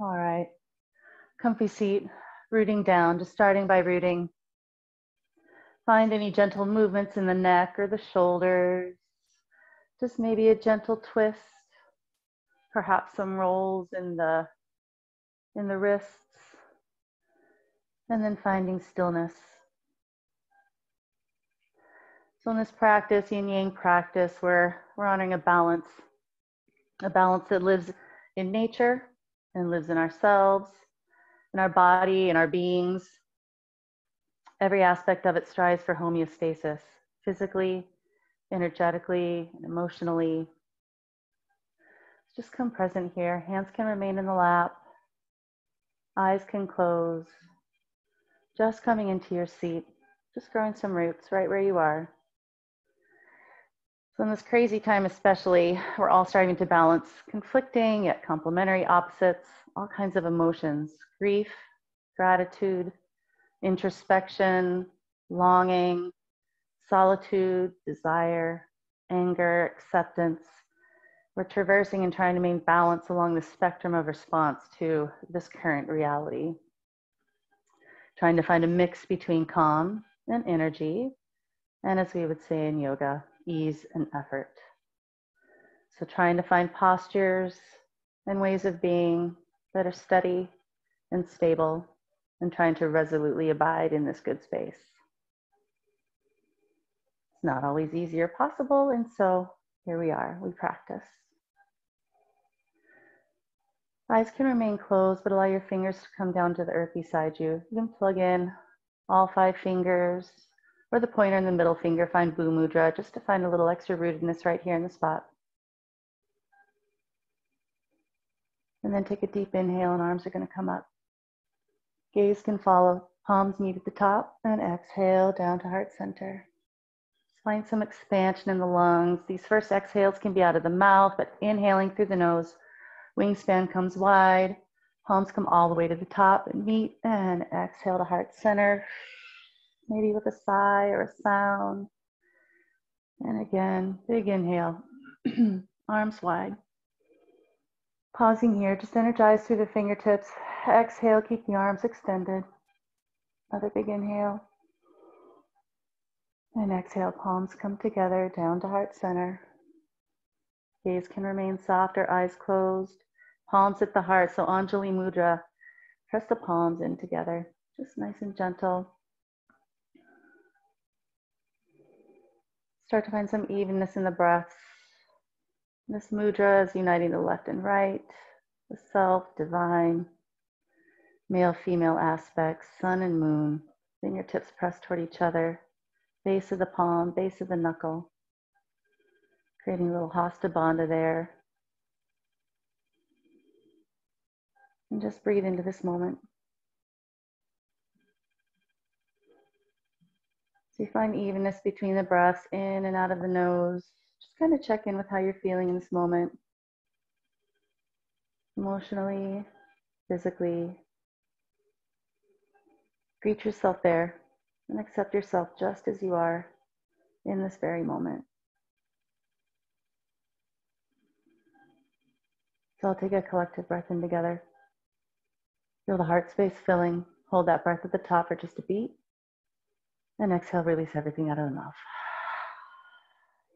All right, comfy seat, rooting down, just starting by rooting. Find any gentle movements in the neck or the shoulders, just maybe a gentle twist, perhaps some rolls in the wrists, and then finding stillness. So in this practice, Yin-Yang practice, we're honoring a balance that lives in nature and lives in ourselves, in our body, in our beings. Every aspect of it strives for homeostasis, physically, energetically, and emotionally. Just come present here. Hands can remain in the lap. Eyes can close. Just coming into your seat. Just growing some roots right where you are. So in this crazy time especially, we're all striving to balance conflicting yet complementary opposites, all kinds of emotions, grief, gratitude, introspection, longing, solitude, desire, anger, acceptance. We're traversing and trying to maintain balance along the spectrum of response to this current reality. Trying to find a mix between calm and energy, and as we would say in yoga, ease and effort. So trying to find postures and ways of being that are steady and stable, and trying to resolutely abide in this good space. It's not always easy or possible, and so here we are, we practice. Eyes can remain closed, but allow your fingers to come down to the earth beside you. You can plug in all 5 fingers, or the pointer and the middle finger, find Bhu Mudra, just to find a little extra rootedness right here in the spot. And then take a deep inhale, and arms are going to come up. Gaze can follow, palms meet at the top, and exhale down to heart center. Just find some expansion in the lungs. These first exhales can be out of the mouth, but inhaling through the nose, wingspan comes wide, palms come all the way to the top and meet, and exhale to heart center, maybe with a sigh or a sound. And again, big inhale, arms wide. Pausing here, just energize through the fingertips. Exhale, keep the arms extended. Another big inhale. And exhale, palms come together down to heart center. Gaze can remain soft or eyes closed. Palms at the heart, so Anjali Mudra. Press the palms in together, just nice and gentle. Start to find some evenness in the breath. This mudra is uniting the left and right, the self, divine, male, female aspects, sun and moon. Fingertips pressed toward each other. Base of the palm, base of the knuckle. Creating a little hasta bandha there. And just breathe into this moment. So you find evenness between the breaths in and out of the nose. Just kind of check in with how you're feeling in this moment. Emotionally, physically. Greet yourself there and accept yourself just as you are in this very moment. So I'll take a collective breath in together. Feel the heart space filling. Hold that breath at the top for just a beat. And exhale, release everything out of the mouth.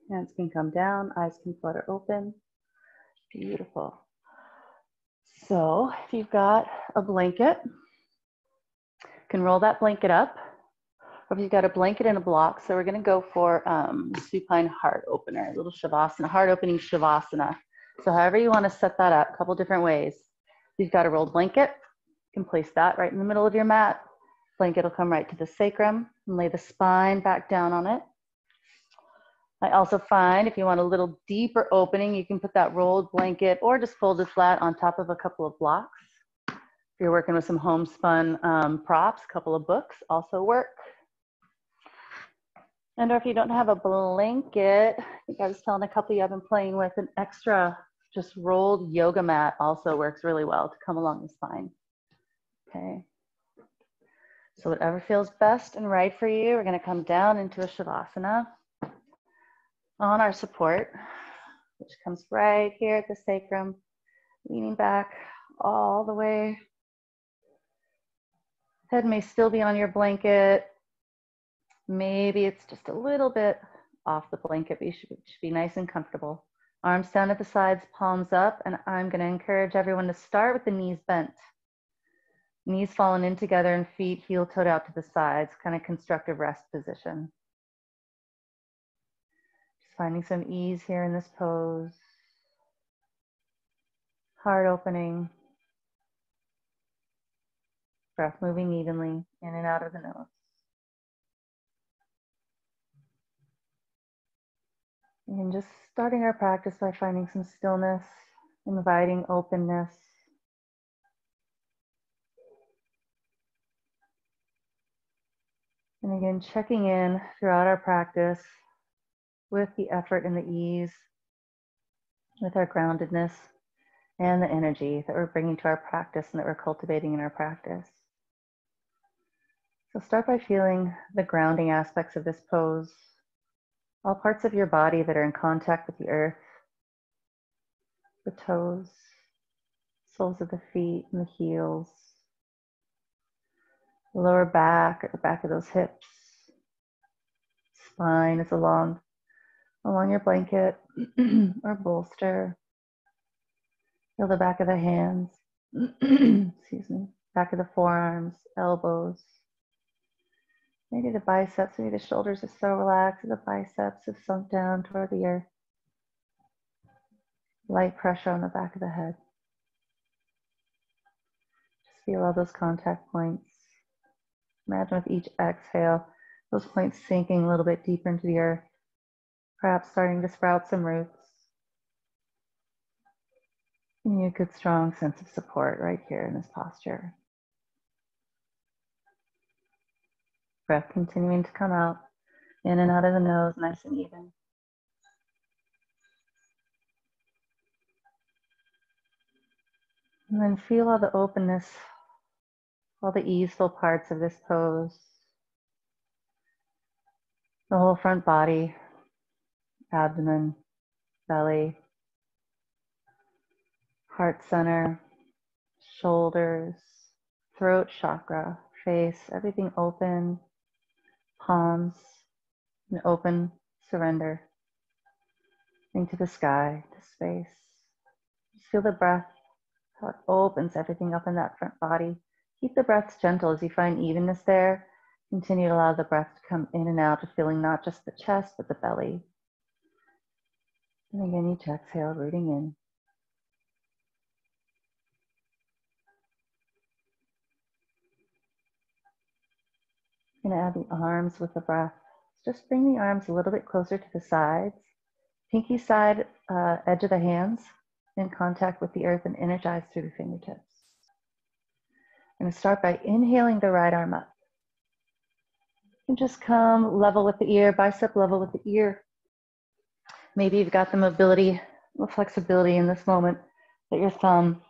Hands can come down, eyes can flutter open. Beautiful. So if you've got a blanket, you can roll that blanket up. Or if you've got a blanket and a block, so we're going to go for supine heart opener, a little shavasana, heart opening shavasana. So however you want to set that up, a couple different ways. If you've got a rolled blanket, you can place that right in the middle of your mat. Blanket will come right to the sacrum and lay the spine back down on it. I also find if you want a little deeper opening, you can put that rolled blanket or just fold it flat on top of a couple of blocks. If you're working with some homespun props, a couple of books also work. And or if you don't have a blanket, I think I was telling a couple of you I've been playing with, an extra just rolled yoga mat also works really well to come along the spine. Okay. So whatever feels best and right for you, we're going to come down into a shavasana on our support, which comes right here at the sacrum, leaning back all the way. Head may still be on your blanket. Maybe it's just a little bit off the blanket, but you should be nice and comfortable. Arms down at the sides, palms up, and I'm going to encourage everyone to start with the knees bent. Knees fallen in together and feet heel-toed out to the sides, kind of constructive rest position. Just finding some ease here in this pose. Heart opening. Breath moving evenly in and out of the nose. And just starting our practice by finding some stillness, inviting openness. And again, checking in throughout our practice with the effort and the ease, with our groundedness and the energy that we're bringing to our practice and that we're cultivating in our practice. So start by feeling the grounding aspects of this pose. All parts of your body that are in contact with the earth, the toes, soles of the feet and the heels, the lower back or the back of those hips. Spine is along your blanket or bolster. Feel the back of the hands, excuse me, back of the forearms, elbows. Maybe the biceps, maybe the shoulders are so relaxed, and the biceps have sunk down toward the earth. Light pressure on the back of the head. Just feel all those contact points. Imagine with each exhale, those points sinking a little bit deeper into the earth, perhaps starting to sprout some roots. Give you a good, strong sense of support right here in this posture. Breath continuing to come out, in and out of the nose, nice and even. And then feel all the openness, all the easeful parts of this pose. The whole front body, abdomen, belly, heart center, shoulders, throat chakra, face, everything open, palms, an open surrender into the sky, to space. Just feel the breath, how it opens everything up in that front body. Keep the breaths gentle as you find evenness there. Continue to allow the breath to come in and out, feeling not just the chest, but the belly. And again, each exhale, rooting in. I'm going to add the arms with the breath. Just bring the arms a little bit closer to the sides. Pinky side, edge of the hands in contact with the earth and energize through the fingertips. I'm going to start by inhaling the right arm up. And just come level with the ear, bicep level with the ear. Maybe you've got the mobility or flexibility in this moment that your thumb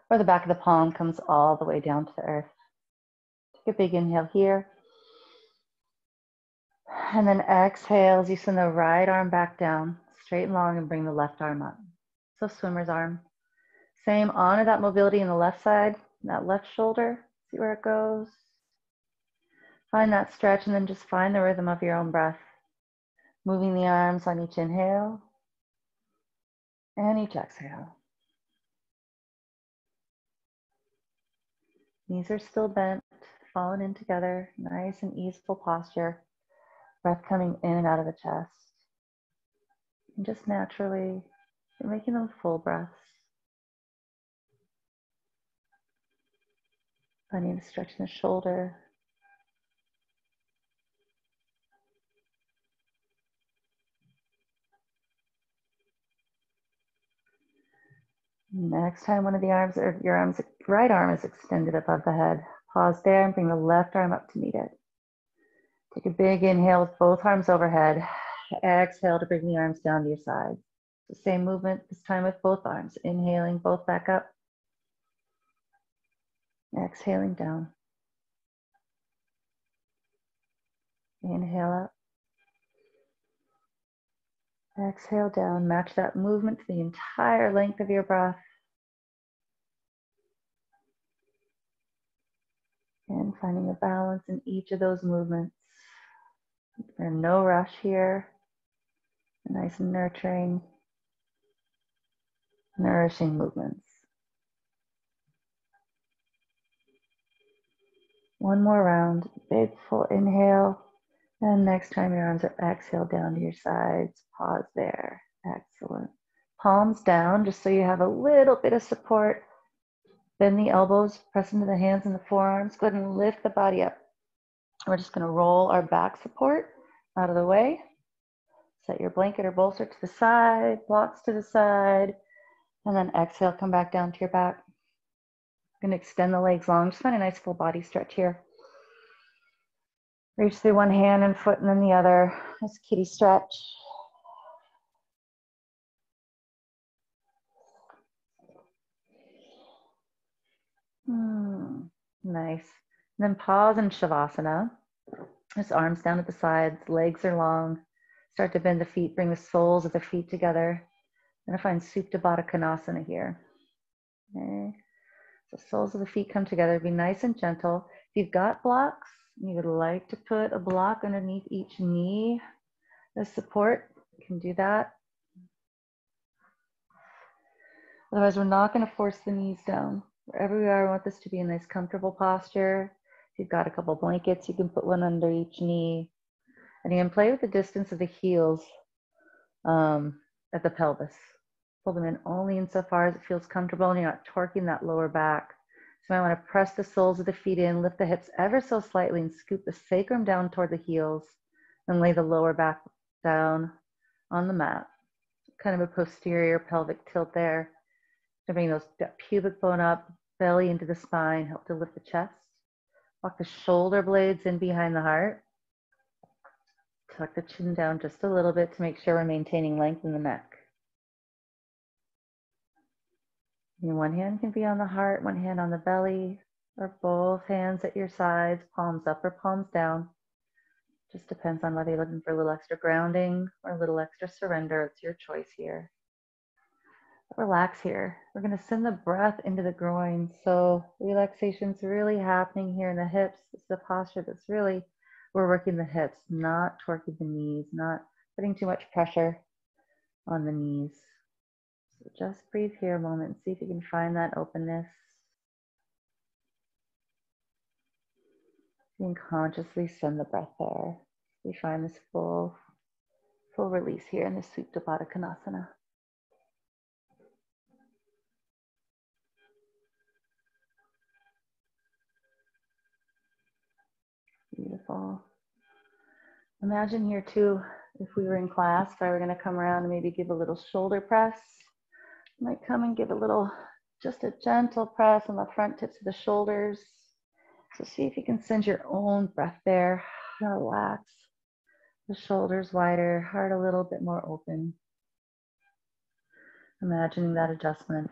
or the back of the palm comes all the way down to the earth. Take a big inhale here. And then exhale as you send the right arm back down, straight and long, and bring the left arm up. So swimmer's arm. Same, honor that mobility in the left side, that left shoulder. See where it goes. Find that stretch and then just find the rhythm of your own breath. Moving the arms on each inhale and each exhale. Knees are still bent, fallen in together, nice and easeful posture. Breath coming in and out of the chest. And just naturally, you're making them full breaths. Finding the stretch in the shoulder. Next time one of the arms, or your arms, right arm is extended above the head. Pause there and bring the left arm up to meet it. Take a big inhale with both arms overhead. Exhale to bring the arms down to your sides. The same movement, this time with both arms. Inhaling, both back up. Exhaling down. Inhale up. Exhale down. Match that movement to the entire length of your breath. And finding a balance in each of those movements. There's no rush here. Nice nurturing, nourishing movements. One more round, big full inhale. And next time your arms are exhaled down to your sides, pause there. Excellent. Palms down, just so you have a little bit of support. Bend the elbows, press into the hands and the forearms. Go ahead and lift the body up. We're just going to roll our back support out of the way. Set your blanket or bolster to the side, blocks to the side, and then exhale, come back down to your back. Going to extend the legs long. Just find a nice full body stretch here. Reach through one hand and foot and then the other. Nice kitty stretch. Nice. And then pause in Shavasana. Just arms down at the sides, legs are long. Start to bend the feet, bring the soles of the feet together. I'm going to find Supta Baddha Konasana here. Okay. So soles of the feet come together. Be nice and gentle. If you've got blocks, you would like to put a block underneath each knee as support, you can do that. Otherwise, we're not going to force the knees down. Wherever we are, we want this to be a nice comfortable posture. If you've got a couple blankets, you can put one under each knee. And you can play with the distance of the heels at the pelvis. Pull them in only insofar as it feels comfortable and you're not torquing that lower back. So I want to press the soles of the feet in, lift the hips ever so slightly and scoop the sacrum down toward the heels and lay the lower back down on the mat. Kind of a posterior pelvic tilt there. To bring that pubic bone up, belly into the spine, help to lift the chest. Walk the shoulder blades in behind the heart. Tuck the chin down just a little bit to make sure we're maintaining length in the neck. And one hand can be on the heart, one hand on the belly, or both hands at your sides, palms up or palms down. Just depends on whether you're looking for a little extra grounding or a little extra surrender. It's your choice here. Relax here. We're going to send the breath into the groin. So relaxation's really happening here in the hips. It's the posture that's really, we're working the hips, not torquing the knees, not putting too much pressure on the knees. So just breathe here a moment and see if you can find that openness. You can consciously send the breath there. We find this full release here in the Supta Baddha Konasana. Beautiful. Imagine here too, if we were in class, if I were going to come around and maybe give a little shoulder press, I might come and give a little, just a gentle press on the front tips of the shoulders. So see if you can send your own breath there. Relax. The shoulders wider, heart a little bit more open. Imagining that adjustment.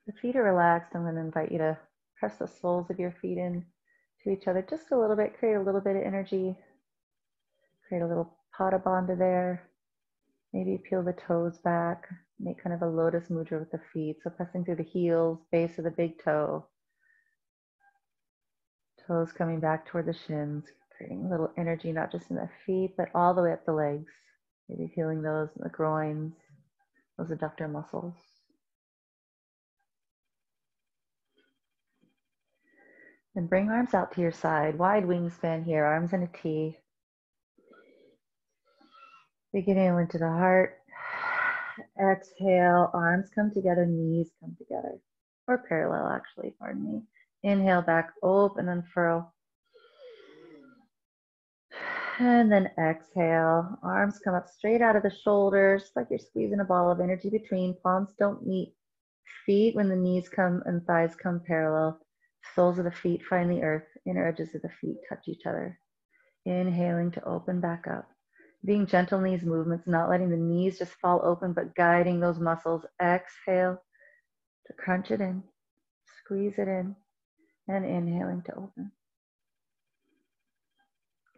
The feet are relaxed. I'm going to invite you to press the soles of your feet in to each other just a little bit, create a little bit of energy, create a little pada bandha there. Maybe peel the toes back, make kind of a lotus mudra with the feet. So pressing through the heels, base of the big toe. Toes coming back toward the shins, creating a little energy, not just in the feet, but all the way up the legs. Maybe feeling those in the groins, those adductor muscles. And bring arms out to your side, wide wingspan here, arms in a T. Big inhale into the heart. Exhale, arms come together, knees come together. Or parallel actually, pardon me. Inhale back, open, unfurl. And then exhale, arms come up straight out of the shoulders, like you're squeezing a ball of energy between. Palms don't meet feet when the knees come and thighs come parallel. Soles of the feet find the earth, inner edges of the feet touch each other. Inhaling to open back up. Being gentle in these movements, not letting the knees just fall open, but guiding those muscles. Exhale to crunch it in, squeeze it in, and inhaling to open.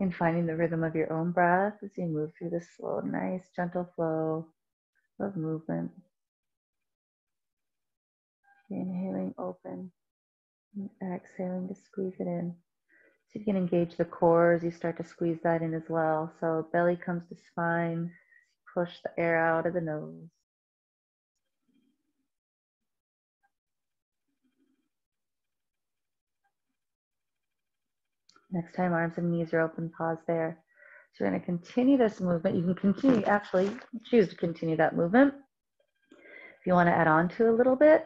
And finding the rhythm of your own breath as you move through this slow, nice, gentle flow of movement. Inhaling, open, and exhaling to squeeze it in. So you can engage the core as you start to squeeze that in as well. So belly comes to spine, push the air out of the nose. Next time arms and knees are open, pause there. So we're going to continue this movement. You can continue, actually choose to continue that movement. If you want to add on to a little bit,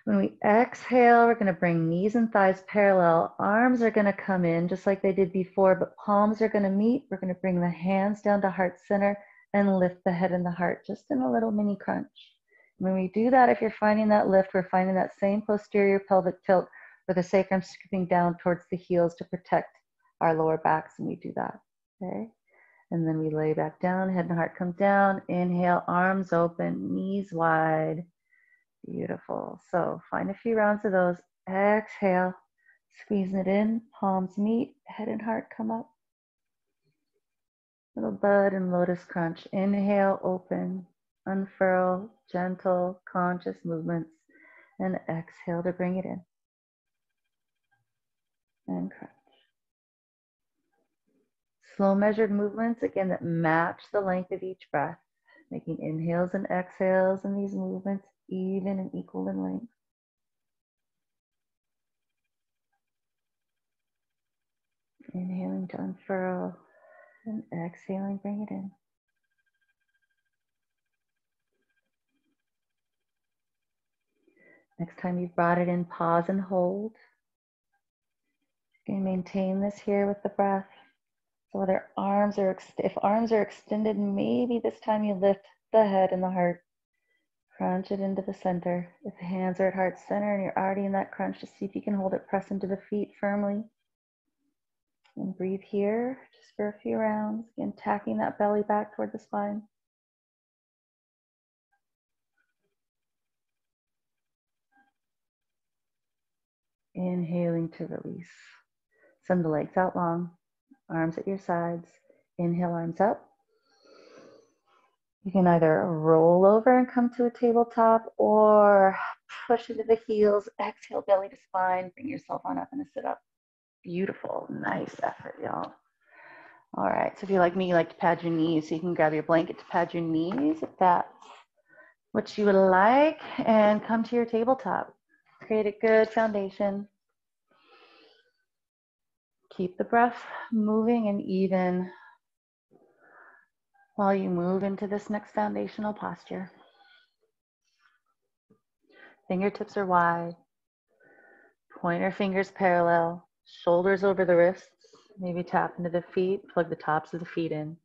when we exhale, we're going to bring knees and thighs parallel. Arms are going to come in just like they did before, but palms are going to meet. We're going to bring the hands down to heart center and lift the head and the heart just in a little mini crunch. When we do that, if you're finding that lift, we're finding that same posterior pelvic tilt where the sacrum scooping down towards the heels to protect our lower backs, and we do that, okay? And then we lay back down, head and heart come down. Inhale, arms open, knees wide. Beautiful. So find a few rounds of those. Exhale, squeezing it in, palms meet, head and heart come up. Little bud and lotus crunch. Inhale, open, unfurl, gentle, conscious movements. And exhale to bring it in. And crunch. Slow measured movements, again, that match the length of each breath. Making inhales and exhales in these movements even and equal in length. Inhaling to unfurl and exhaling, bring it in. Next time you've brought it in, pause and hold. You can maintain this here with the breath. So whether if arms are extended, maybe this time you lift the head and the heart. Crunch it into the center. If the hands are at heart center and you're already in that crunch, just see if you can hold it, press into the feet firmly. And breathe here just for a few rounds. Again, tacking that belly back toward the spine. Inhaling to release. Send the legs out long, arms at your sides. Inhale, arms up. You can either roll over and come to a tabletop or push into the heels. Exhale, belly to spine. Bring yourself on up in a sit-up. Beautiful, nice effort, y'all. All right, so if you're like me, you like to pad your knees, so you can grab your blanket to pad your knees if that's what you would like, and come to your tabletop. Create a good foundation. Keep the breath moving and even while you move into this next foundational posture. Fingertips are wide, pointer fingers parallel, shoulders over the wrists, maybe tap into the feet, plug the tops of the feet in.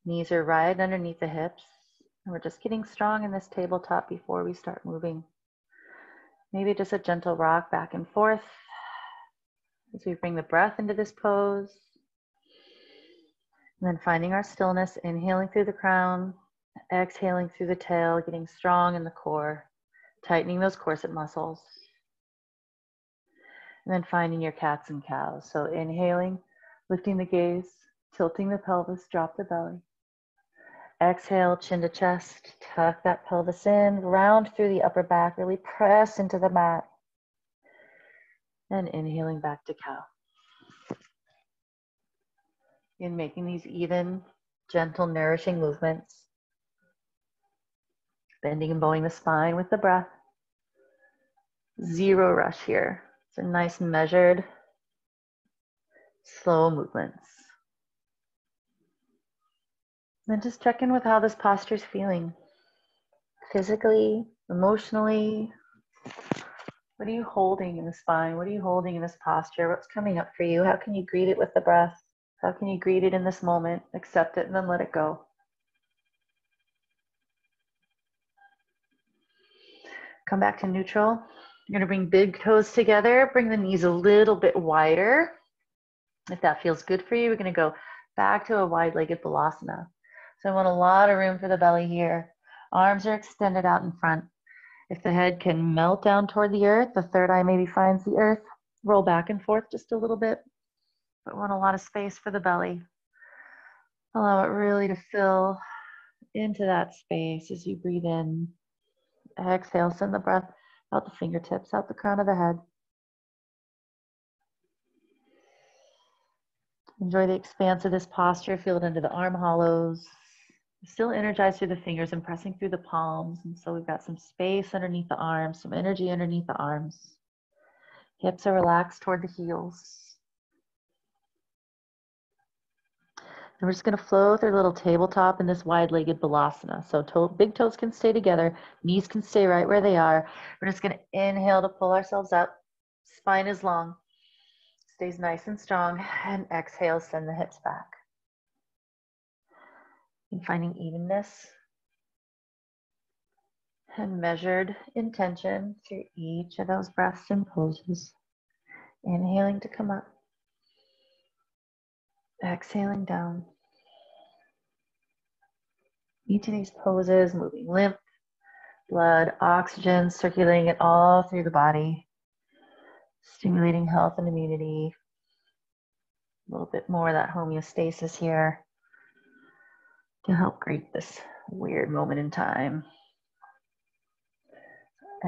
Knees are right underneath the hips. And we're just getting strong in this tabletop before we start moving. Maybe just a gentle rock back and forth as we bring the breath into this pose. And then finding our stillness, inhaling through the crown, exhaling through the tail, getting strong in the core, tightening those corset muscles. And then finding your cats and cows. So inhaling, lifting the gaze, tilting the pelvis, drop the belly. Exhale, chin to chest, tuck that pelvis in, round through the upper back, really press into the mat. And inhaling back to cow. In making these even, gentle, nourishing movements. Bending and bowing the spine with the breath. Zero rush here. It's a nice measured, slow movements. Then just check in with how this posture is feeling. Physically, emotionally. What are you holding in the spine? What are you holding in this posture? What's coming up for you? How can you greet it with the breath? How can you greet it in this moment? Accept it and then let it go. Come back to neutral. You're going to bring big toes together. Bring the knees a little bit wider. If that feels good for you, we're going to go back to a wide-legged balasana. So I want a lot of room for the belly here. Arms are extended out in front. If the head can melt down toward the earth, the third eye maybe finds the earth. Roll back and forth just a little bit. but we want a lot of space for the belly. Allow it really to fill into that space as you breathe in. Exhale, send the breath out the fingertips, out the crown of the head. Enjoy the expanse of this posture. Feel it into the arm hollows. Still energized through the fingers and pressing through the palms. And so we've got some space underneath the arms, some energy underneath the arms. Hips are relaxed toward the heels. And we're just going to flow through a little tabletop in this wide-legged balasana. So big toes can stay together, knees can stay right where they are. We're just going to inhale to pull ourselves up. Spine is long, stays nice and strong, and exhale, send the hips back. And finding evenness and measured intention through each of those breaths and poses. Inhaling to come up. Exhaling down. Each of these poses moving lymph, blood, oxygen, circulating it all through the body, stimulating health and immunity. A little bit more of that homeostasis here to help create this weird moment in time.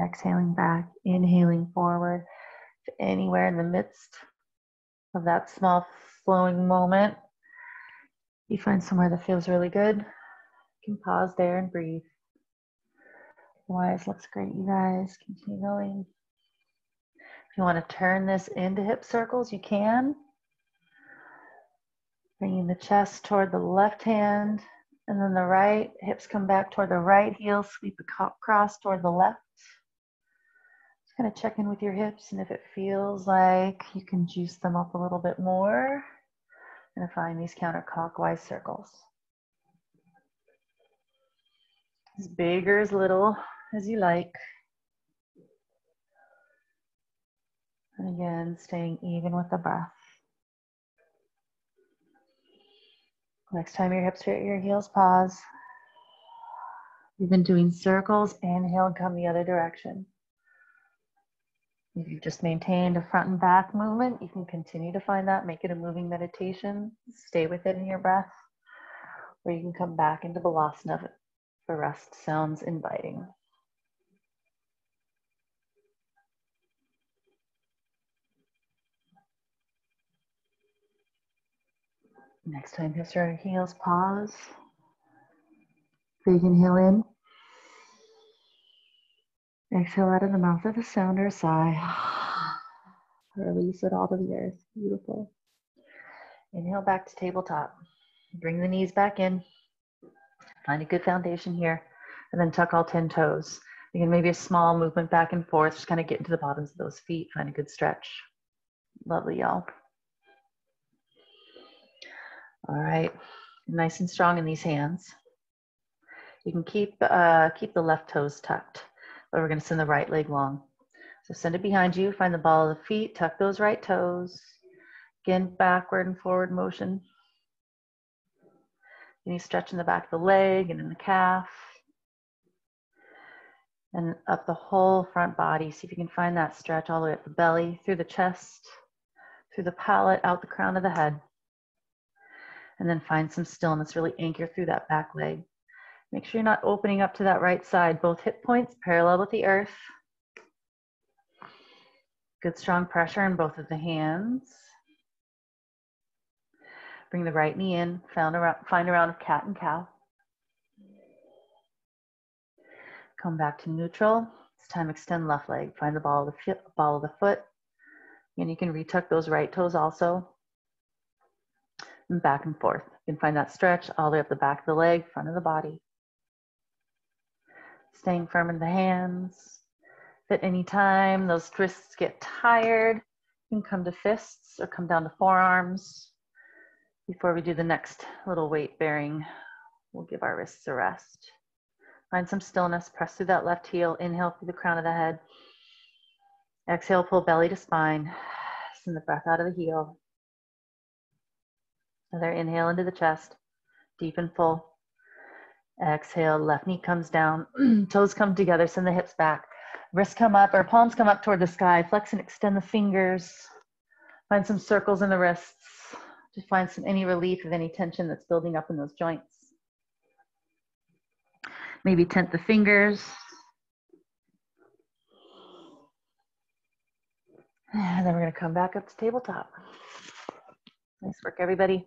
Exhaling back, inhaling forward to anywhere in the midst of that small flowing moment. You find somewhere that feels really good. You can pause there and breathe. Otherwise, looks great, you guys. Continue going. If you want to turn this into hip circles, you can. Bringing the chest toward the left hand and then the right. Hips come back toward the right heel. Sweep across toward the left. Just kind of check in with your hips, and if it feels like you can juice them up a little bit more, and find these counterclockwise circles. As big or as little as you like. And again, staying even with the breath. Next time your hips are at your heels, pause. We've been doing circles. Inhale and come the other direction. If you've just maintained a front and back movement, you can continue to find that. Make it a moving meditation. Stay with it in your breath. Or you can come back into Balasana if the rest sounds inviting. Next time hips are at heels, pause. Big inhale in. Exhale out of the mouth with a sound or a sigh. Release it all to the earth. Beautiful. Inhale back to tabletop. Bring the knees back in. Find a good foundation here. And then tuck all 10 toes. Again, maybe a small movement back and forth. Just kind of get into the bottoms of those feet. Find a good stretch. Lovely, y'all. All right. Nice and strong in these hands. You can keep the left toes tucked. But we're going to send the right leg long. So send it behind you. Find the ball of the feet. Tuck those right toes. Again, backward and forward motion. Any stretch in the back of the leg and in the calf. And up the whole front body. See if you can find that stretch all the way up the belly, through the chest, through the palate, out the crown of the head. And then find some stillness. Really anchor through that back leg. Make sure you're not opening up to that right side. Both hip points parallel with the earth. Good strong pressure in both of the hands. Bring the right knee in. Find a round of cat and cow. Come back to neutral. This time extend left leg. Find the ball of the foot. And you can retuck those right toes also. And back and forth. You can find that stretch all the way up the back of the leg, front of the body. Staying firm in the hands. If at any time those wrists get tired, you can come to fists or come down to forearms. Before we do the next little weight bearing, we'll give our wrists a rest. Find some stillness, press through that left heel, inhale through the crown of the head. Exhale, pull belly to spine. Send the breath out of the heel. Another inhale into the chest, deep and full. Exhale, left knee comes down, toes come together, send the hips back. Wrists come up, or palms come up toward the sky. Flex and extend the fingers. Find some circles in the wrists. to find any relief of any tension that's building up in those joints. Maybe tent the fingers. And then we're going to come back up to tabletop. Nice work, everybody.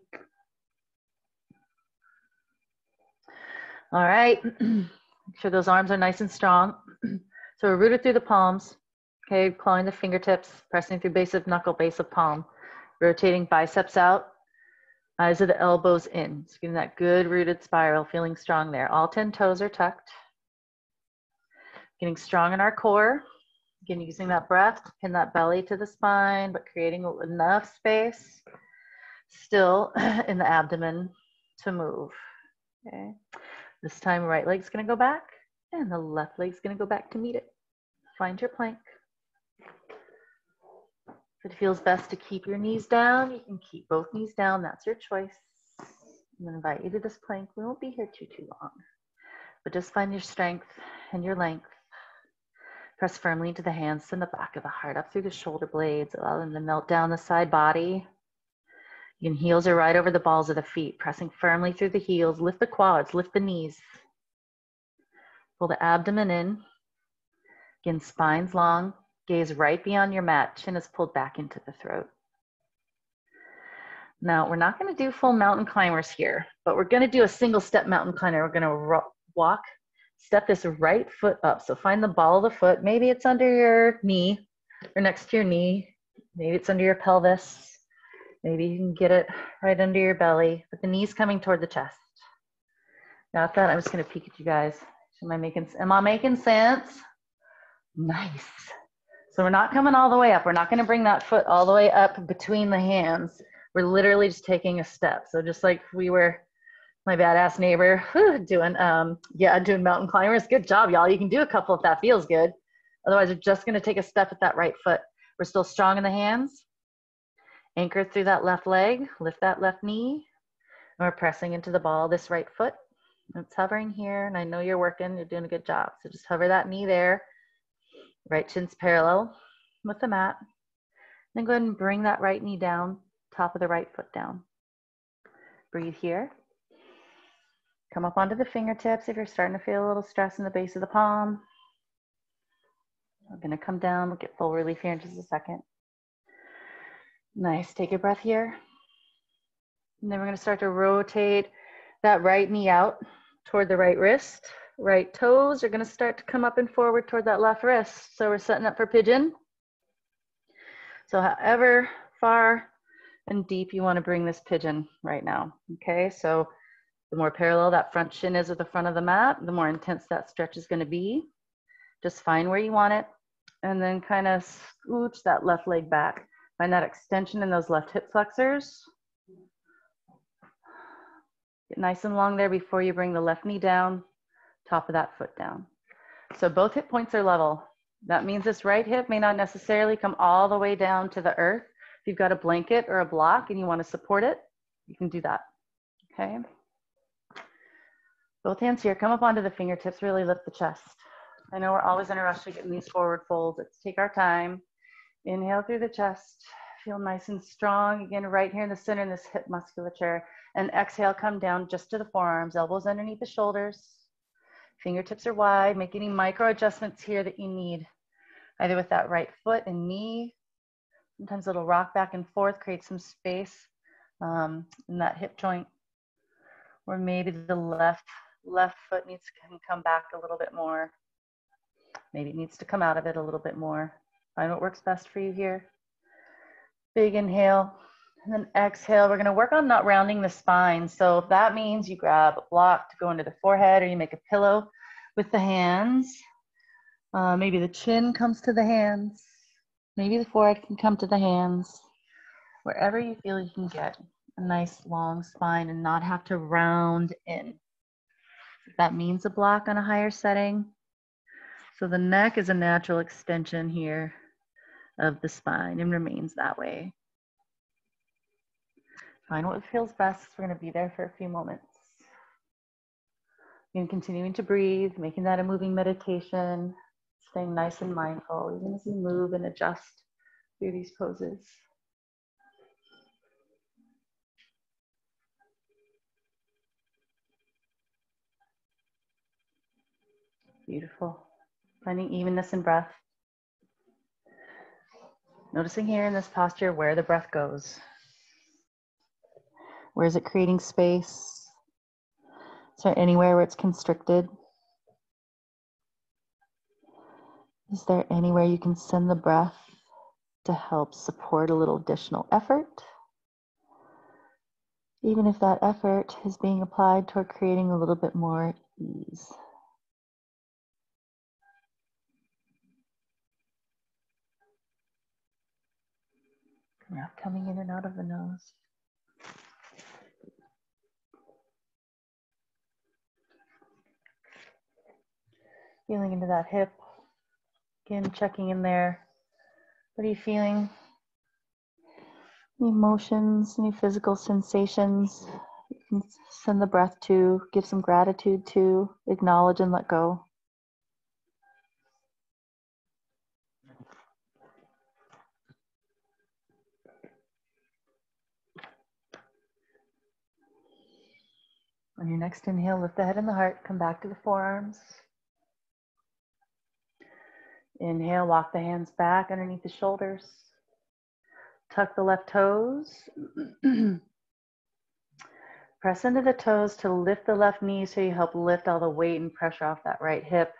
All right. Make sure those arms are nice and strong. So we're rooted through the palms. Okay, clawing the fingertips, pressing through base of knuckle, base of palm. Rotating biceps out, eyes of the elbows in. Just getting that good rooted spiral, feeling strong there. All 10 toes are tucked. Getting strong in our core. Again, using that breath to pin that belly to the spine, but creating enough space still in the abdomen to move. Okay. This time, right leg's gonna go back and the left leg's gonna go back to meet it. Find your plank. If it feels best to keep your knees down, you can keep both knees down. That's your choice. I'm gonna invite you to this plank. We won't be here too long, but just find your strength and your length. Press firmly into the hands and the back of the heart, up through the shoulder blades. Allow them to melt down the side body. Your heels are right over the balls of the feet, pressing firmly through the heels. Lift the quads, lift the knees. Pull the abdomen in. Again, spine's long. Gaze right beyond your mat. Chin is pulled back into the throat. Now, we're not going to do full mountain climbers here, but we're going to do a single step mountain climber. We're going to walk, step this right foot up. So find the ball of the foot. Maybe it's under your knee or next to your knee. Maybe it's under your pelvis. Maybe you can get it right under your belly, but the knee's coming toward the chest. Got that? I'm just going to peek at you guys. Am I making sense? Nice. So we're not coming all the way up. We're not going to bring that foot all the way up between the hands. We're literally just taking a step. So just like we were, my badass neighbor, doing mountain climbers. Good job, y'all. You can do a couple if that feels good. Otherwise, we're just going to take a step with that right foot. We're still strong in the hands. Anchor through that left leg. Lift that left knee. And we're pressing into the ball of this right foot. It's hovering here, and I know you're working. You're doing a good job. So just hover that knee there. Right shin's parallel with the mat. Then go ahead and bring that right knee down, top of the right foot down. Breathe here. Come up onto the fingertips if you're starting to feel a little stress in the base of the palm. We're gonna come down, we'll get full relief here in just a second. Nice, take a breath here. And then we're gonna start to rotate that right knee out toward the right wrist. Right toes are gonna start to come up and forward toward that left wrist. So we're setting up for pigeon. So however far and deep you wanna bring this pigeon right now, okay? So the more parallel that front shin is with the front of the mat, the more intense that stretch is gonna be. Just find where you want it and then kind of scooch that left leg back. Find that extension in those left hip flexors. Get nice and long there before you bring the left knee down, top of that foot down. So both hip points are level. That means this right hip may not necessarily come all the way down to the earth. If you've got a blanket or a block and you want to support it, you can do that, okay? Both hands here, come up onto the fingertips, really lift the chest. I know we're always in a rush to get in these forward folds. Let's take our time. Inhale through the chest, feel nice and strong. Again, right here in the center in this hip musculature. And exhale, come down just to the forearms, elbows underneath the shoulders. Fingertips are wide. Make any micro adjustments here that you need, either with that right foot and knee. Sometimes it'll rock back and forth, create some space in that hip joint. Or maybe the left foot needs to come back a little bit more. Maybe it needs to come out of it a little bit more. Find what works best for you here. Big inhale, and then exhale. We're gonna work on not rounding the spine. So if that means you grab a block to go into the forehead, or you make a pillow with the hands, maybe the chin comes to the hands, maybe the forehead can come to the hands, wherever you feel you can get a nice long spine and not have to round in. If that means a block on a higher setting. So the neck is a natural extension here of the spine and remains that way. Find what feels best. We're going to be there for a few moments. Again, continuing to breathe, making that a moving meditation, staying nice and mindful, even as you move and adjust through these poses. Beautiful. Finding evenness in breath. Noticing here in this posture where the breath goes. Where is it creating space? Is there anywhere where it's constricted? Is there anywhere you can send the breath to help support a little additional effort? Even if that effort is being applied toward creating a little bit more ease. Breath coming in and out of the nose. Feeling into that hip. Again, checking in there. What are you feeling? Any emotions, any physical sensations? You can send the breath to, give some gratitude to, acknowledge and let go. On your next inhale, lift the head and the heart, come back to the forearms. Inhale, walk the hands back underneath the shoulders. Tuck the left toes. Press into the toes to lift the left knee so you help lift all the weight and pressure off that right hip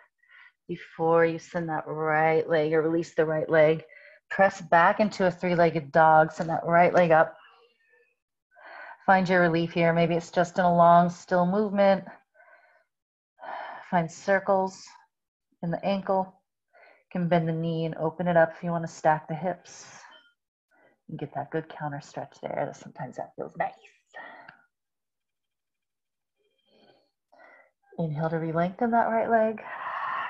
before you send that right leg or release the right leg. Press back into a three-legged dog, send that right leg up. Find your relief here. Maybe it's just in a long, still movement. Find circles in the ankle. You can bend the knee and open it up if you want to stack the hips. And get that good counter stretch there. Sometimes that feels nice. Inhale to re-lengthen that right leg.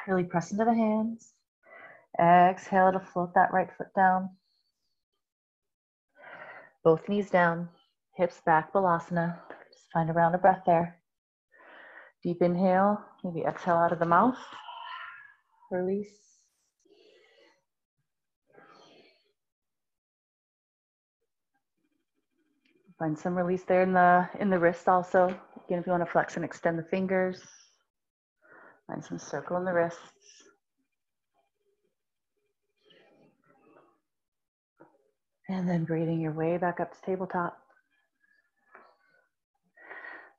Really press into the hands. Exhale to float that right foot down. Both knees down. Hips back, Balasana. Just find a round of breath there. Deep inhale, maybe exhale out of the mouth. Release. Find some release there in the wrist also. Again, if you want to flex and extend the fingers. Find some circle in the wrists. And then breathing your way back up to tabletop.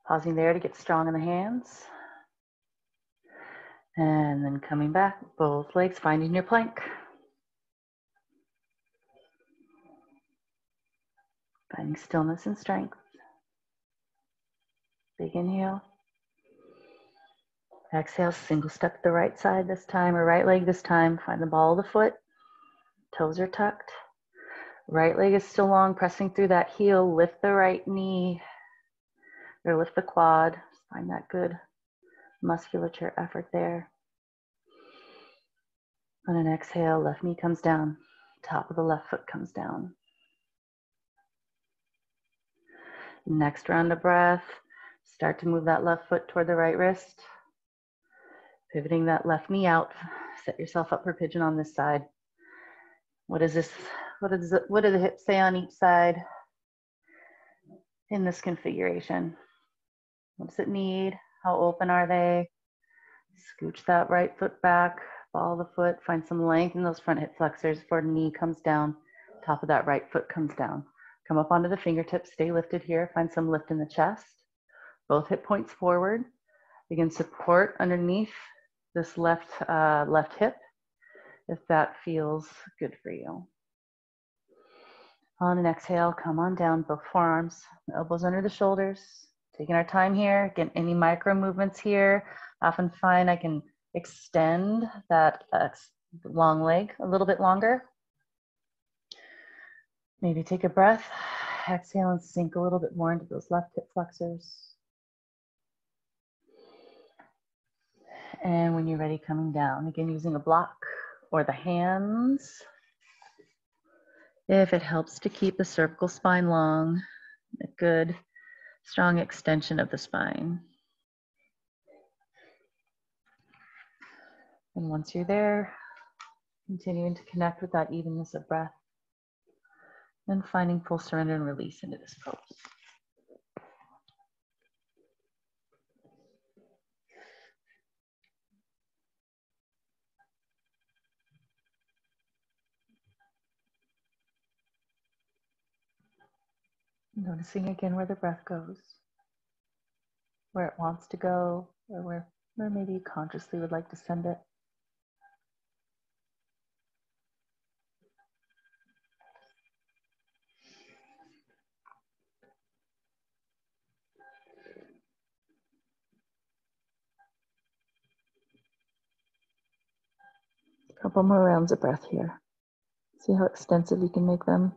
Pausing there to get strong in the hands. And then coming back, both legs finding your plank. Finding stillness and strength. Big inhale. Exhale, single step to the right side this time, or right leg this time. Find the ball of the foot. Toes are tucked. Right leg is still long, pressing through that heel. Lift the right knee, or lift the quad. Find that good musculature effort there. On an exhale, left knee comes down. Top of the left foot comes down. Next round of breath. Start to move that left foot toward the right wrist. Pivoting that left knee out. Set yourself up for pigeon on this side. What is this? What do the hips say on each side in this configuration? What does it need? How open are they? Scooch that right foot back, ball the foot, find some length in those front hip flexors before the knee comes down, top of that right foot comes down. Come up onto the fingertips, stay lifted here, find some lift in the chest. Both hip points forward. Begin support underneath this left hip, if that feels good for you. On an exhale, come on down, both forearms, elbows under the shoulders. Taking our time here, get any micro movements here. Often find I can extend that long leg a little bit longer. Maybe take a breath, exhale and sink a little bit more into those left hip flexors. And when you're ready, coming down, again using a block or the hands. If it helps to keep the cervical spine long, a good strong extension of the spine. And once you're there, continuing to connect with that evenness of breath and finding full surrender and release into this pose. Noticing again where the breath goes, where it wants to go, or where maybe you consciously would like to send it. A couple more rounds of breath here. See how extensive you can make them.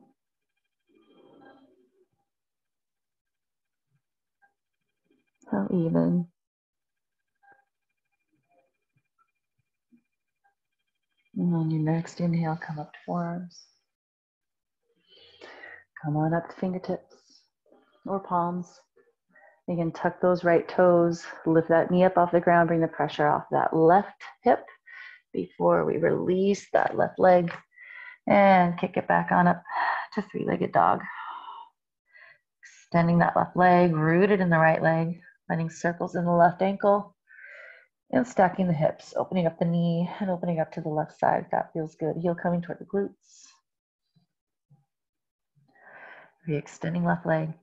How even. And on your next inhale, come up to forearms. Come on up to fingertips or palms. You can tuck those right toes, lift that knee up off the ground, bring the pressure off that left hip before we release that left leg and kick it back on up to three-legged dog. Extending that left leg, rooted in the right leg, finding circles in the left ankle, and stacking the hips, opening up the knee and opening up to the left side. That feels good. Heel coming toward the glutes. Re-extending left leg.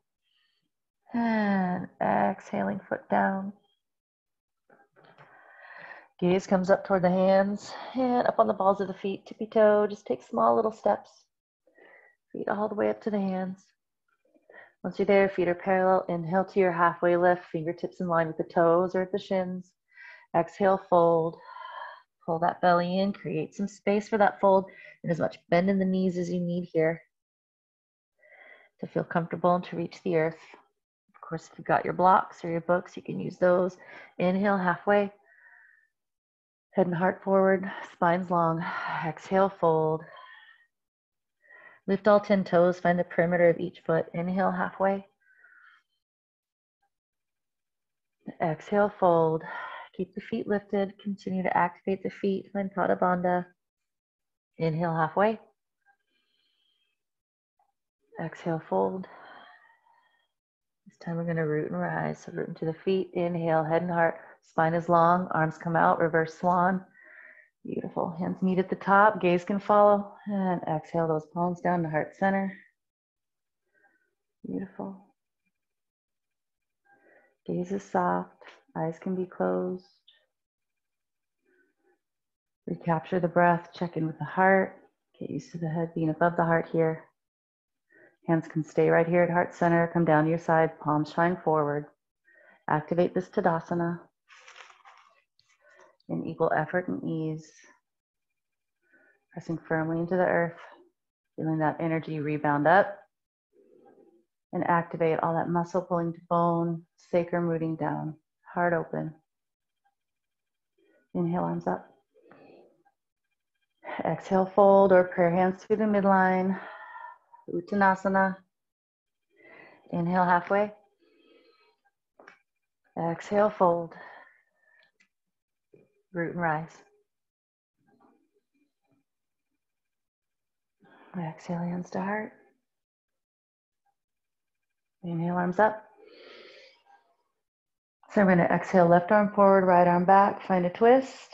And exhaling, foot down. Gaze comes up toward the hands and up on the balls of the feet, tippy toe. Just take small little steps. Feet all the way up to the hands. Once you're there, feet are parallel. Inhale to your halfway lift, fingertips in line with the toes or at the shins. Exhale, fold. Pull that belly in, create some space for that fold, and as much bend in the knees as you need here to feel comfortable and to reach the earth. Of course, if you've got your blocks or your books, you can use those. Inhale, halfway. Head and heart forward, spine's long. Exhale, fold. Lift all 10 toes, find the perimeter of each foot. Inhale, halfway. Exhale, fold. Keep the feet lifted. Continue to activate the feet. Find Pada Bandha. Inhale, halfway. Exhale, fold. This time we're going to root and rise. So root into the feet. Inhale, head and heart. Spine is long. Arms come out. Reverse swan. Beautiful. Hands meet at the top. Gaze can follow. And exhale those palms down to heart center. Beautiful. Gaze is soft. Eyes can be closed. Recapture the breath. Check in with the heart. Get used to the head being above the heart here. Hands can stay right here at heart center. Come down to your side. Palms shine forward. Activate this Tadasana in equal effort and ease. Pressing firmly into the earth. Feeling that energy rebound up. And activate all that muscle pulling to bone. Sacrum rooting down. Heart open. Inhale, arms up. Exhale, fold or prayer hands through the midline. Uttanasana. Inhale, halfway. Exhale, fold. Root and rise. Exhale, hands to heart. Inhale, arms up. So I'm going to exhale, left arm forward, right arm back. Find a twist.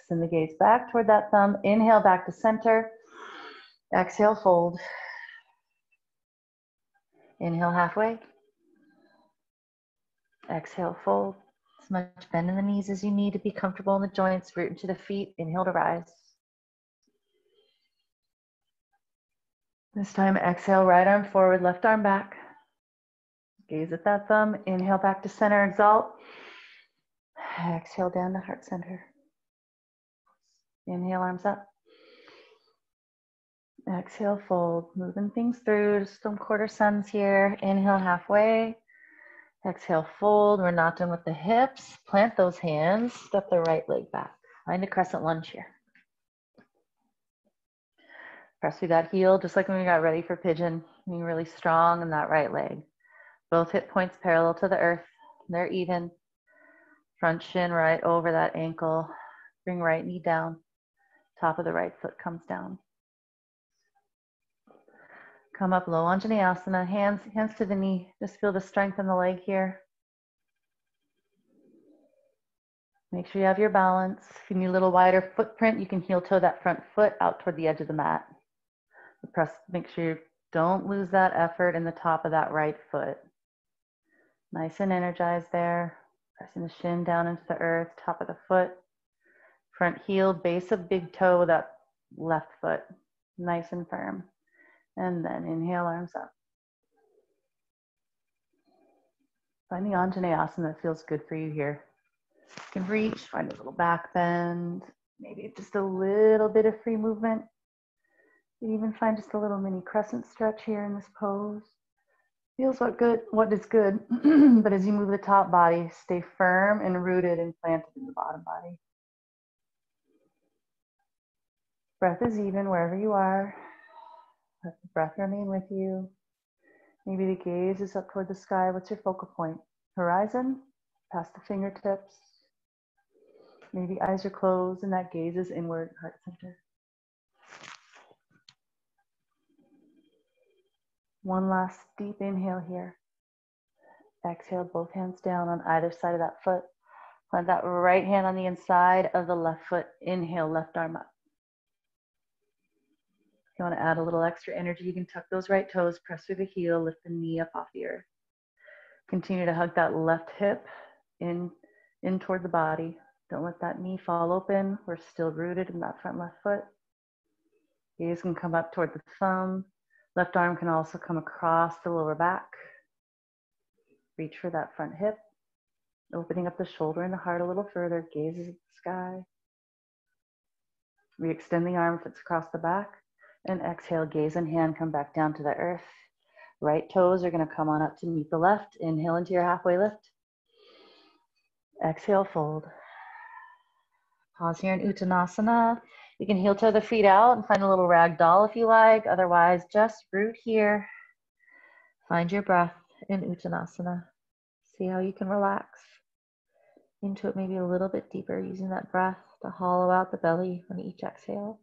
Send the gaze back toward that thumb. Inhale, back to center. Exhale, fold. Inhale, halfway. Exhale, fold. As much bend in the knees as you need to be comfortable in the joints. Root into the feet. Inhale to rise. This time, exhale, right arm forward, left arm back. Gaze at that thumb. Inhale, back to center, exalt. Exhale, down to heart center. Inhale, arms up. Exhale, fold. Moving things through. Just some quarter suns here. Inhale, halfway. Exhale, fold. We're not done with the hips. Plant those hands. Step the right leg back. Find a crescent lunge here. Press through that heel, just like when we got ready for pigeon. Being really strong in that right leg. Both hip points parallel to the earth. They're even. Front shin right over that ankle. Bring right knee down. Top of the right foot comes down. Come up low Anjaneyasana. Hands to the knee. Just feel the strength in the leg here. Make sure you have your balance. If you need a little wider footprint, you can heel toe that front foot out toward the edge of the mat. Press. Make sure you Don't lose that effort in the top of that right foot. Nice and energized there. Pressing the shin down into the earth, top of the foot. Front heel, base of big toe, that left foot. Nice and firm. And then inhale, arms up. Find the Anjaneyasana that feels good for you here. You can reach, find a little back bend, maybe just a little bit of free movement. You even find just a little mini crescent stretch here in this pose. Feels what is good, but as you move the top body, stay firm and rooted and planted in the bottom body. Breath is even wherever you are. Let the breath remain with you. Maybe the gaze is up toward the sky. What's your focal point? Horizon, past the fingertips. Maybe eyes are closed and that gaze is inward, heart center. One last deep inhale here. Exhale, both hands down on either side of that foot. Plant that right hand on the inside of the left foot. Inhale, left arm up. If you want to add a little extra energy, you can tuck those right toes, press through the heel, lift the knee up off the earth. Continue to hug that left hip in toward the body. Don't let that knee fall open. We're still rooted in that front left foot. Gaze can come up toward the thumb. Left arm can also come across the lower back. Reach for that front hip. Opening up the shoulder and the heart a little further. Gaze at the sky. Re-extend the arm if it's across the back. And exhale, gaze and hand come back down to the earth. Right toes are going to come on up to meet the left. Inhale into your halfway lift. Exhale, fold. Pause here in Uttanasana. You can heel toe the feet out and find a little rag doll if you like. Otherwise, just root here. Find your breath in Uttanasana. See how you can relax into it maybe a little bit deeper, using that breath to hollow out the belly on each exhale.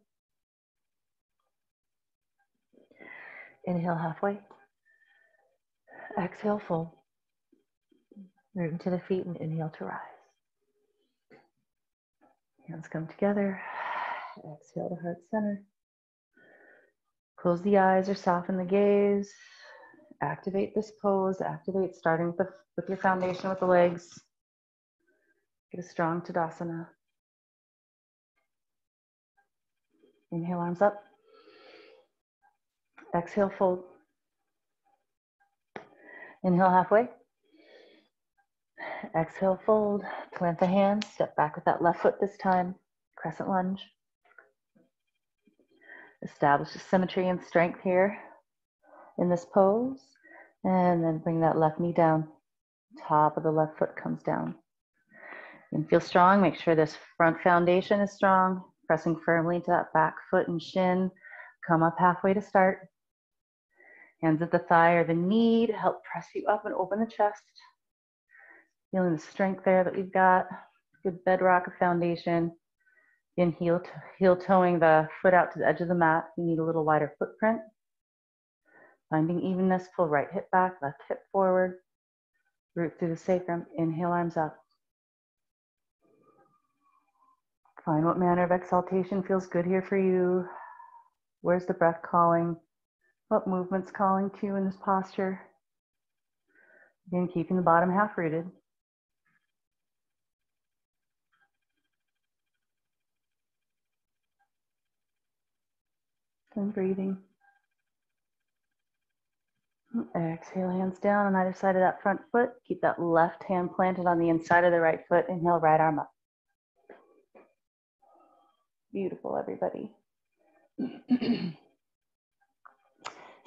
Inhale halfway. Exhale, fold. Root into the feet and inhale to rise. Hands come together. Exhale to heart center. Close the eyes or soften the gaze. Activate this pose. Activate starting with your foundation with the legs. Get a strong Tadasana. Inhale, arms up. Exhale, fold. Inhale, halfway. Exhale, fold. Plant the hands. Step back with that left foot this time. Crescent lunge. Establish the symmetry and strength here in this pose. And then bring that left knee down. Top of the left foot comes down. And feel strong. Make sure this front foundation is strong. Pressing firmly into that back foot and shin. Come up halfway to start. Hands at the thigh or the knee to help press you up and open the chest. Feeling the strength there that we've got. Good bedrock of foundation. Again, heel toeing the foot out to the edge of the mat. You need a little wider footprint. Finding evenness, pull right hip back, left hip forward. Root through the sacrum. Inhale, arms up. Find what manner of exaltation feels good here for you. Where's the breath calling? What movement's calling to you in this posture? Again, keeping the bottom half rooted. And breathing. Exhale, hands down on either side of that front foot. Keep that left hand planted on the inside of the right foot. Inhale, right arm up. Beautiful, everybody.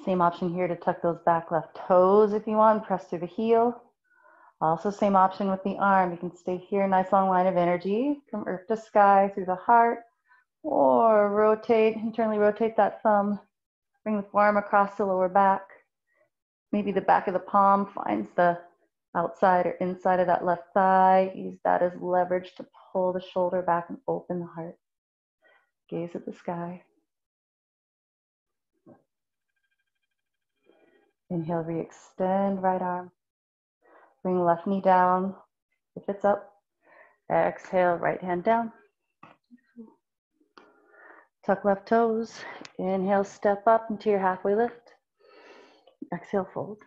Same option here to tuck those back left toes if you want. Press through the heel. Also same option with the arm. You can stay here, nice long line of energy from earth to sky through the heart. Or rotate, internally rotate that thumb. Bring the forearm across the lower back. Maybe the back of the palm finds the outside or inside of that left thigh. Use that as leverage to pull the shoulder back and open the heart. Gaze at the sky. Inhale, re-extend right arm. Bring left knee down if it's up. Exhale, right hand down. Tuck left toes. Inhale, step up into your halfway lift. Exhale, fold.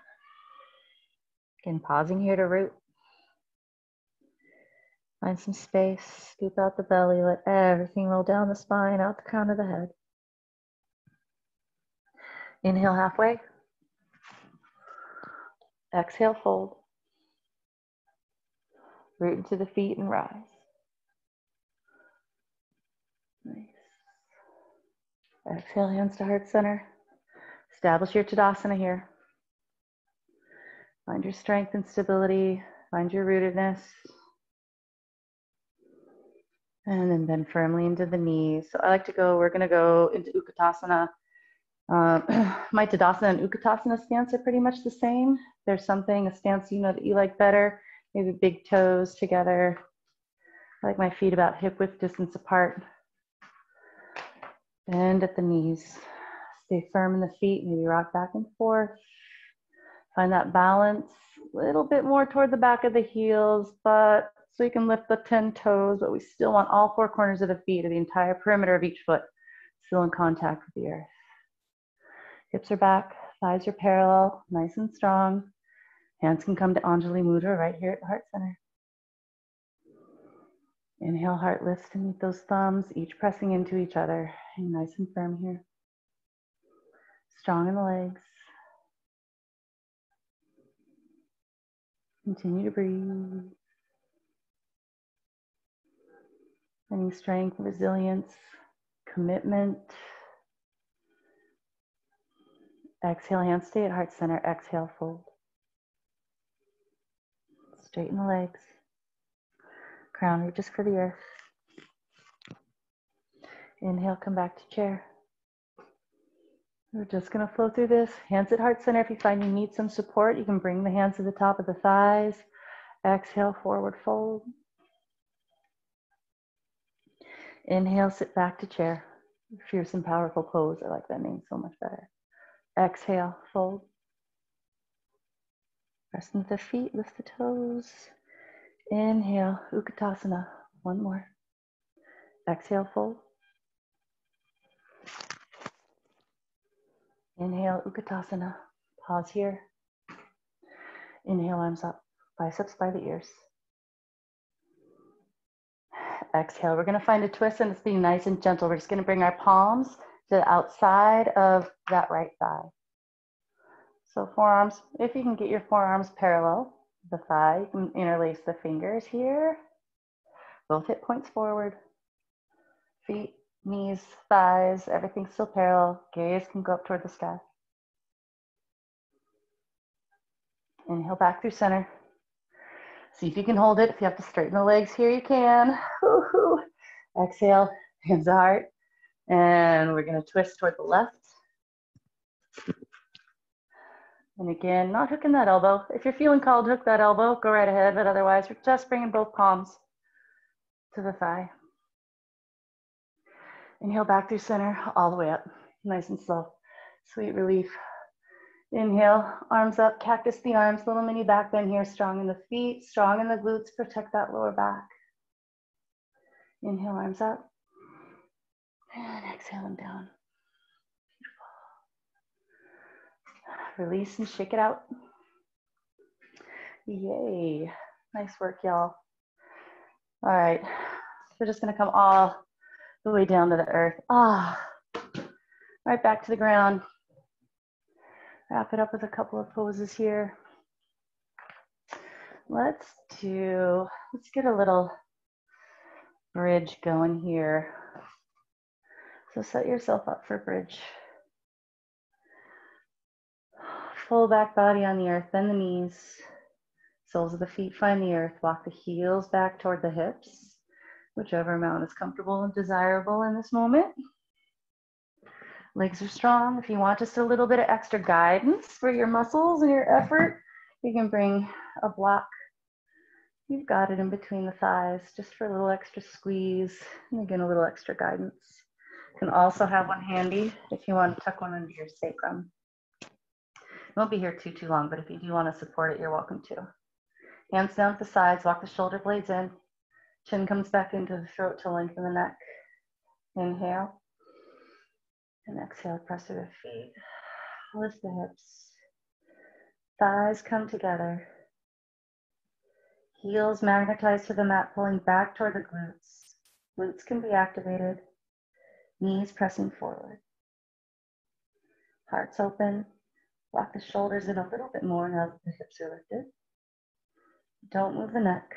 Again, pausing here to root. Find some space, scoop out the belly, let everything roll down the spine, out the crown of the head. Inhale halfway. Exhale, fold. Root into the feet and rise. Nice. Exhale, hands to heart center. Establish your Tadasana here. Find your strength and stability. Find your rootedness. And then bend firmly into the knees. So we're going to go into Utkatasana. My Tadasana and Utkatasana stance are pretty much the same. There's a stance you know that you like better. Maybe big toes together. I like my feet about hip width distance apart. Bend at the knees. Stay firm in the feet, maybe rock back and forth. Find that balance, a little bit more toward the back of the heels, but so you can lift the 10 toes, but we still want all 4 corners of the feet or the entire perimeter of each foot still in contact with the earth. Hips are back, thighs are parallel, nice and strong. Hands can come to Anjali Mudra right here at the heart center. Inhale, heart lifts to meet those thumbs, each pressing into each other. And nice and firm here. Strong in the legs. Continue to breathe. Any strength, resilience, commitment. Exhale, hands stay at heart center. Exhale, fold. Straighten the legs. Crown reaches for the earth. Inhale, come back to chair. We're just going to flow through this. Hands at heart center. If you find you need some support, you can bring the hands to the top of the thighs. Exhale, forward fold. Inhale, sit back to chair. Fierce and powerful pose. I like that name so much better. Exhale, fold. Press into the feet, lift the toes. Inhale, Utkatasana. One more. Exhale, fold. Inhale, Utkatasana. Pause here. Inhale, arms up. Biceps by the ears. Exhale, we're going to find a twist, and it's being nice and gentle. We're just going to bring our palms to the outside of that right thigh. So forearms, if you can get your forearms parallel the thigh, you can interlace the fingers here. Both hip points forward. Feet, knees, thighs, everything's still parallel. Gaze can go up toward the sky. Inhale back through center. See if you can hold it. If you have to straighten the legs here, you can. Woo-hoo. Exhale, hands to heart. And we're going to twist toward the left. And again, not hooking that elbow. If you're feeling called to hook that elbow, go right ahead. But otherwise, we're just bringing both palms to the thigh. Inhale back through center, all the way up. Nice and slow. Sweet relief. Inhale, arms up, cactus the arms, little mini back bend here, strong in the feet, strong in the glutes, protect that lower back. Inhale, arms up. And exhale them down. Beautiful. Release and shake it out. Yay. Nice work, y'all. All right. We're just going to come all the way down to the earth. Right back to the ground. Wrap it up with a couple of poses here. Let's get a little bridge going here. So set yourself up for bridge. Full back body on the earth, bend the knees. Soles of the feet find the earth. Walk the heels back toward the hips, whichever amount is comfortable and desirable in this moment. Legs are strong. If you want just a little bit of extra guidance for your muscles and your effort, you can bring a block. You've got it in between the thighs, just for a little extra squeeze. And again, a little extra guidance. You can also have one handy if you want to tuck one under your sacrum. It won't be here too long, but if you do want to support it, you're welcome to. Hands down at the sides, walk the shoulder blades in. Chin comes back into the throat to lengthen the neck. Inhale. And exhale, press through the feet. Lift the hips. Thighs come together. Heels magnetized to the mat, pulling back toward the glutes. Glutes can be activated. Knees pressing forward. Hearts open. Lock the shoulders in a little bit more now that the hips are lifted. Don't move the neck.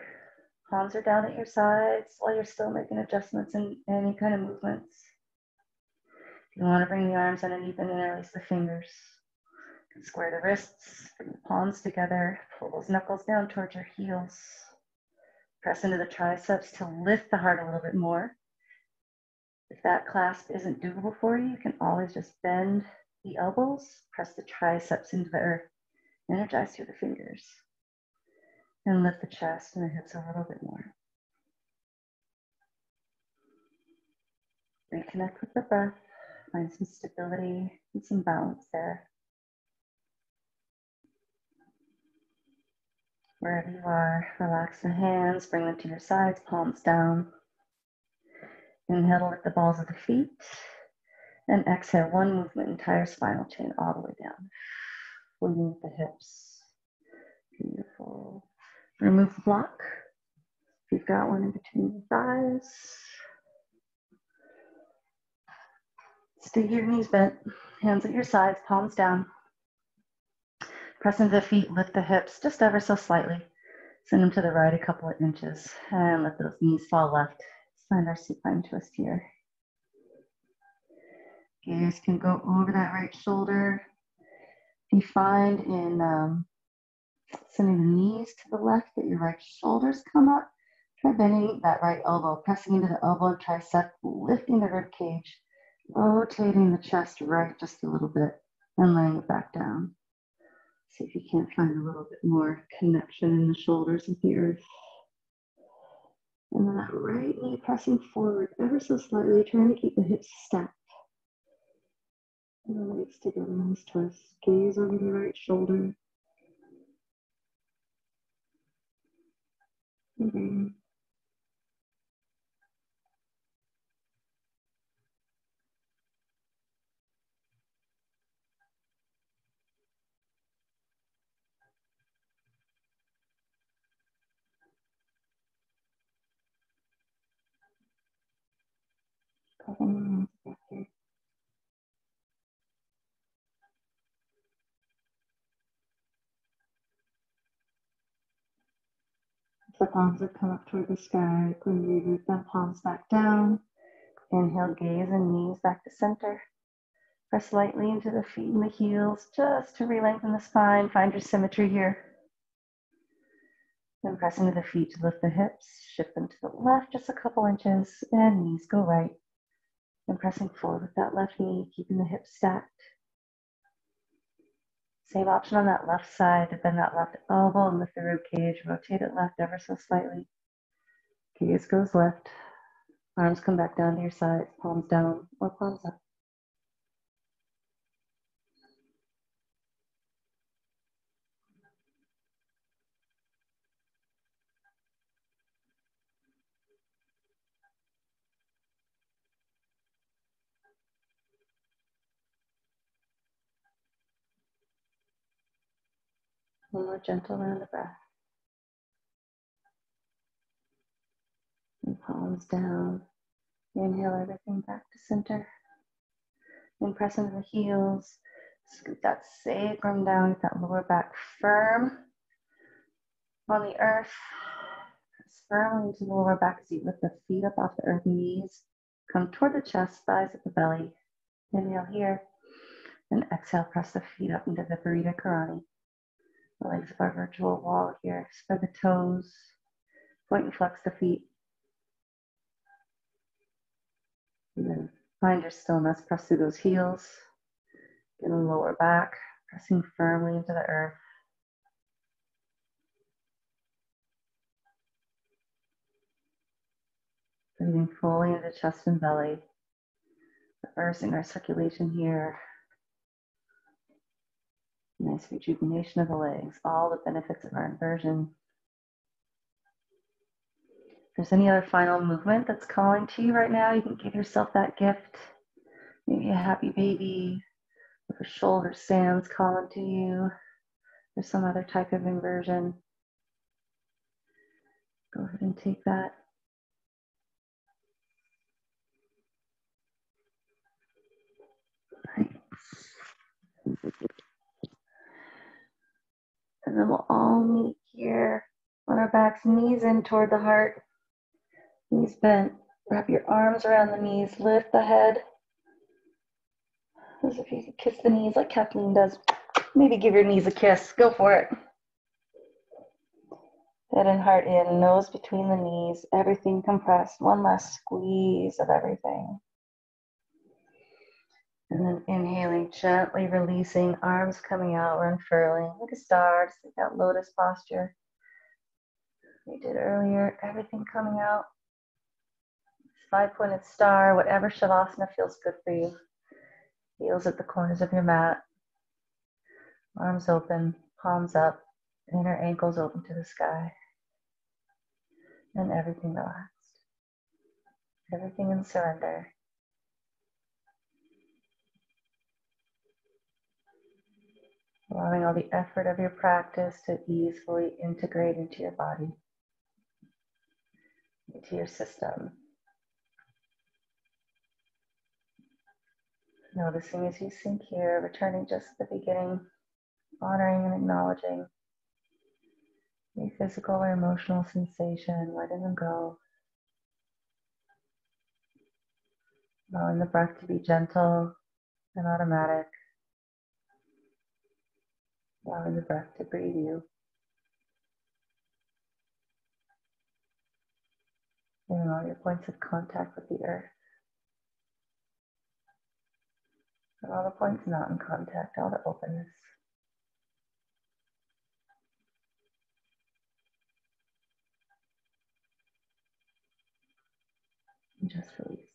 Palms are down at your sides while you're still making adjustments in any kind of movements. If you want to bring the arms underneath and interlace the fingers. Square the wrists, bring the palms together, pull those knuckles down towards your heels. Press into the triceps to lift the heart a little bit more. If that clasp isn't doable for you, you can always just bend the elbows, press the triceps into the earth, energize through the fingers, and lift the chest and the hips a little bit more. Reconnect with the breath, find some stability and some balance there. Wherever you are, relax the hands, bring them to your sides, palms down. Inhale to lift the balls of the feet. And exhale, one movement, entire spinal chain all the way down. Moving with the hips. Beautiful. Remove the block. If you've got one in between your thighs. Stay your knees bent, hands at your sides, palms down. Press into the feet, lift the hips just ever so slightly. Send them to the right a couple of inches and let those knees fall left. Find our supine twist here. Gaze can go over that right shoulder. If you find in sending the knees to the left that your right shoulders come up, try bending that right elbow, pressing into the elbow and tricep, lifting the rib cage, rotating the chest right just a little bit and laying it back down. See if you can't find a little bit more connection in the shoulders with the earth. And then that right knee pressing forward ever so slightly, trying to keep the hips stacked. And the legs together, nice twist. Gaze over the right shoulder. And breathe. Couple more rounds back here. The palms are come up toward the sky. When you root them palms back down. Inhale, gaze and knees back to center. Press lightly into the feet and the heels just to re-lengthen the spine. Find your symmetry here. Then press into the feet to lift the hips. Shift them to the left just a couple inches and knees go right. And pressing forward with that left knee, keeping the hips stacked. Same option on that left side to bend that left elbow and lift the rib cage. Rotate it left ever so slightly. Gaze goes left. Arms come back down to your sides, palms down or palms up. One more gentle round of breath. And palms down. Inhale everything back to center. And press into the heels. Scoot that sacrum down, get that lower back firm on the earth. Press firmly into the lower back as you lift the feet up off the earth, knees. Come toward the chest, thighs at the belly. Inhale here. And exhale, press the feet up into the Viparita Karani. The legs of our virtual wall here. Spread the toes. Point and flex the feet. And then find your stillness. Press through those heels. Get the lower back. Pressing firmly into the earth. Breathing fully into chest and belly. Reversing our circulation here. Nice rejuvenation of the legs. All the benefits of our inversion. If there's any other final movement that's calling to you right now, you can give yourself that gift. Maybe a happy baby, or a shoulder stands calling to you. or some other type of inversion, go ahead and take that. Right. And then we'll all meet here on our backs, knees in toward the heart, knees bent. Wrap your arms around the knees, lift the head as if you could kiss the knees like Kathleen does. Maybe give your knees a kiss. Go for it. Head and heart in, nose between the knees, everything compressed. One last squeeze of everything. And then inhaling, gently releasing, arms coming out, we're unfurling like a star, just like that lotus posture we did earlier. Everything coming out. 5-pointed star, whatever shavasana feels good for you. Heels at the corners of your mat. Arms open, palms up, inner ankles open to the sky. And everything relaxed. Everything in surrender. Allowing all the effort of your practice to easily integrate into your body, into your system. Noticing as you sink here, returning just at the beginning, honoring and acknowledging any physical or emotional sensation, letting them go. Allowing the breath to be gentle and automatic. Allowing the breath to breathe you. Feeling all your points of contact with the earth. And all the points not in contact, all the openness. And just release.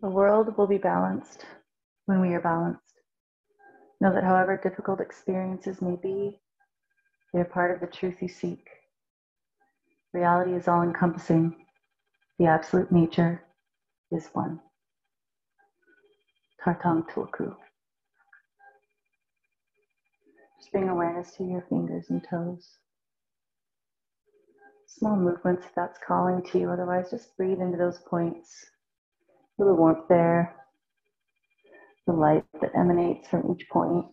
The world will be balanced when we are balanced. Know that however difficult experiences may be, they are part of the truth you seek. Reality is all-encompassing. The absolute nature is one. Tarthang Tulku. Just bring awareness to your fingers and toes. Small movements if that's calling to you, otherwise just breathe into those points. Feel the warmth there, the light that emanates from each point.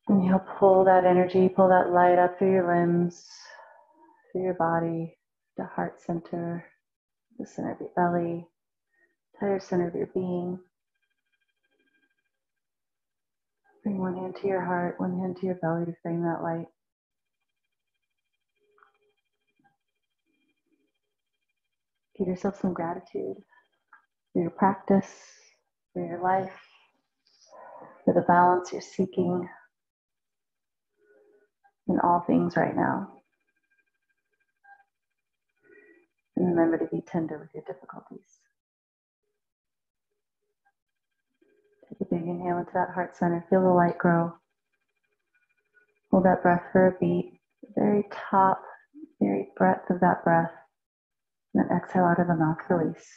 And you'll pull that energy, pull that light up through your limbs, through your body, the heart center, the center of your belly, entire center of your being. Bring one hand to your heart, one hand to your belly to frame that light. Give yourself some gratitude for your practice, for your life, for the balance you're seeking in all things right now. And remember to be tender with your difficulties. Take a big inhale into that heart center. Feel the light grow. Hold that breath for a beat. The very top, very breadth of that breath. And then exhale out of the mouth, release.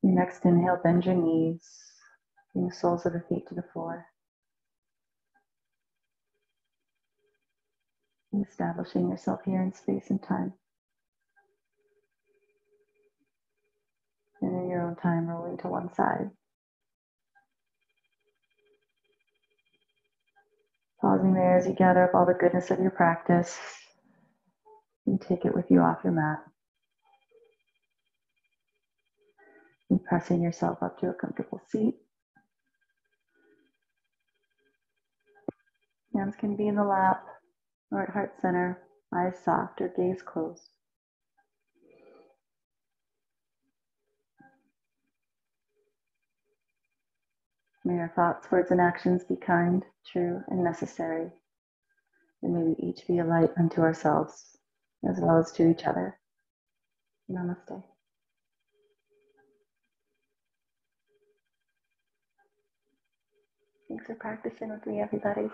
Your next inhale, bend your knees. Bring the soles of the feet to the floor. establishing yourself here in space and time. And in your own time, rolling to one side. Pausing there as you gather up all the goodness of your practice and take it with you off your mat. And pressing yourself up to a comfortable seat. Hands can be in the lap or at heart center, eyes soft or gaze closed. May our thoughts, words, and actions be kind, true, and necessary. And may we each be a light unto ourselves as well as to each other. Namaste. Thanks for practicing with me, everybody.